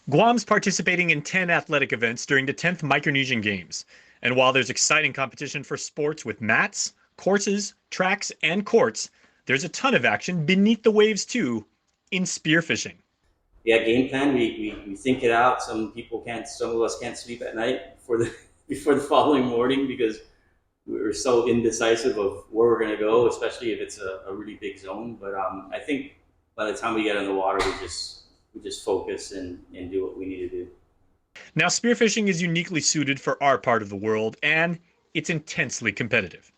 Guam's participating in 10 athletic events during the 10th Micronesian Games. And while there's exciting competition for sports with mats, courses, tracks, and courts, there's a ton of action beneath the waves too in spearfishing. Yeah, game plan. We think it out. Some of us can't sleep at night before the before the following morning because we're so indecisive of where we're going to go, especially if it's a really big zone. But I think by the time we get in the water, we just focus and do what we need to do. Now, spearfishing is uniquely suited for our part of the world, and it's intensely competitive.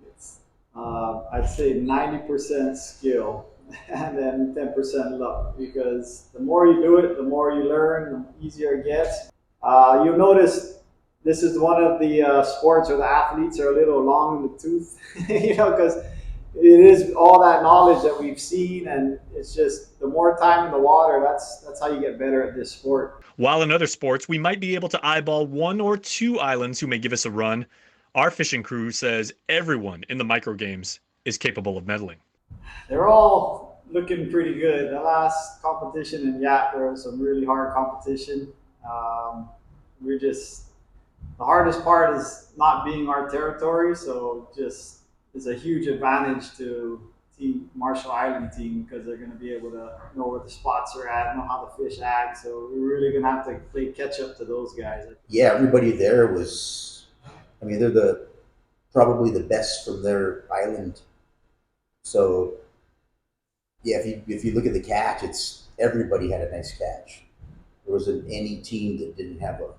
It's, I'd say 90% skill and then 10% luck because the more you do it, the more you learn, the easier it gets. You'll notice this is one of the sports where the athletes are a little long in the tooth, because it is all that knowledge that we've seen, and it's just the more time in the water, that's how you get better at this sport. While in other sports, we might be able to eyeball one or two islands who may give us a run, our fishing crew says everyone in the micro games is capable of medaling. They're all looking pretty good. The last competition in Yap, there was some really hard competition. We're just the hardest part is not being our territory, so just it's a huge advantage to team Marshall Island team because they're going to be able to know where the spots are at, know how the fish act. So we're really going to have to play catch up to those guys. Yeah, everybody there was. I mean, they're probably the best from their island. So yeah, if you look at the catch, it's everybody had a nice catch. There wasn't any team that didn't have a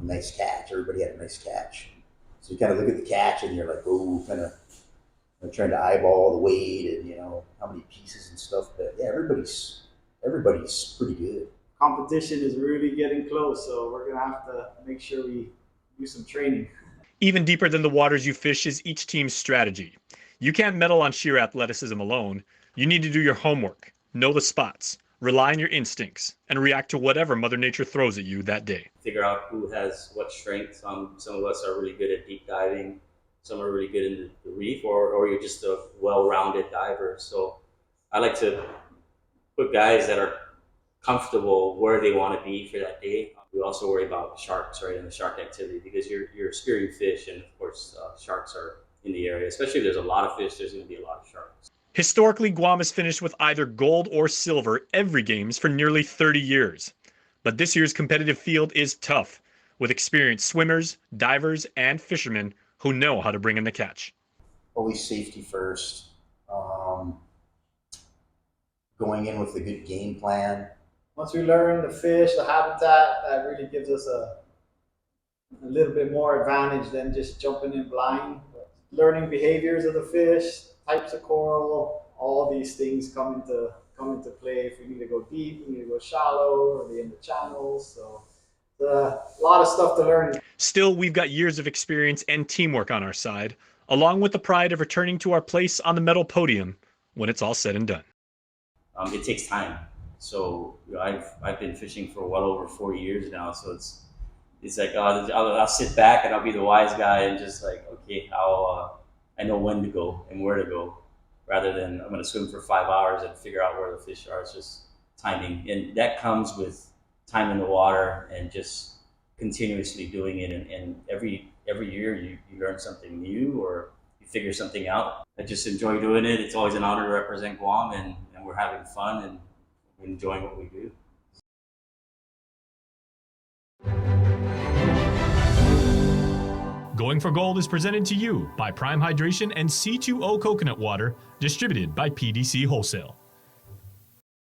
nice catch. Everybody had a nice catch. So you kind of look at the catch and you're like, oh, kind of trying to eyeball the weight and how many pieces and stuff. But yeah, everybody's pretty good. Competition is really getting close, so we're gonna have to make sure we do some training. Even deeper than the waters you fish is each team's strategy. You can't medal on sheer athleticism alone. You need to do your homework, know the spots, rely on your instincts, and react to whatever Mother Nature throws at you that day. Figure out who has what strengths. Some of us are really good at deep diving. Some are really good in the reef, or you're just a well-rounded diver. So I like to put guys that are comfortable where they want to be for that day. We also worry about sharks, right, and the shark activity because you're spearing fish, and of course sharks are in the area. Especially if there's a lot of fish, there's going to be a lot of sharks. Historically, Guam has finished with either gold or silver every games for nearly 30 years. But this year's competitive field is tough, with experienced swimmers, divers, and fishermen who know how to bring in the catch. Always safety first. Going in with a good game plan. Once we learn the fish, the habitat, that really gives us a little bit more advantage than just jumping in blind. Learning behaviors of the fish, types of coral, all these things come into play. If we need to go deep, we need to go shallow, or in the channels. So a lot of stuff to learn. Still, we've got years of experience and teamwork on our side, along with the pride of returning to our place on the medal podium when it's all said and done. It takes time. So I've been fishing for well over 4 years now. So it's like I'll sit back and I'll be the wise guy and just like, okay, I know when to go and where to go, rather than I'm going to swim for 5 hours and figure out where the fish are. It's just timing, and that comes with time in the water and just continuously doing it. And every year you learn something new or you figure something out. I just enjoy doing it. It's always an honor to represent Guam, and we're having fun and enjoying what we do. Going for Gold is presented to you by Prime Hydration and C2O Coconut Water, distributed by PDC Wholesale.